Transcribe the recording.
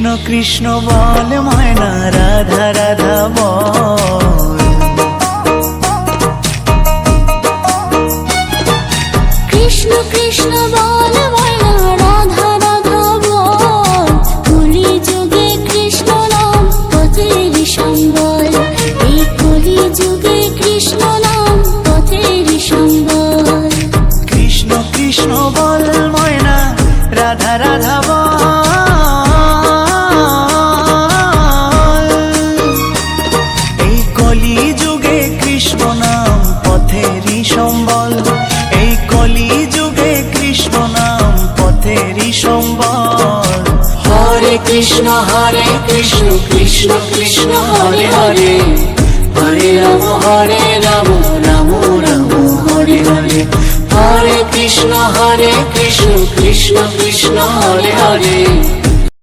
কৃষ্ণ কৃষ্ণ বল ময়না, রাধা রাধা বল। কৃষ্ণ কৃষ্ণ বল ময়না, রাধা রাধা বল। কলি যুগে কৃষ্ণ নাম পথের সম্বল, এই কলি যুগে কৃষ্ণ নাম পথের সম্বল। কৃষ্ণ কৃষ্ণ বল ময়না, রাধা রাধা বল। এই কলি যুগে কৃষ্ণ নাম পথেরই সম্বল, এই কলি যুগে কৃষ্ণ নাম পথেরই সম্বল। হরে কৃষ্ণ কৃষ্ণ কৃষ্ণ হরে হরে, হরে রাম রাম রাম হরে হরে। হরে কৃষ্ণ কৃষ্ণ কৃষ্ণ হরে হরে।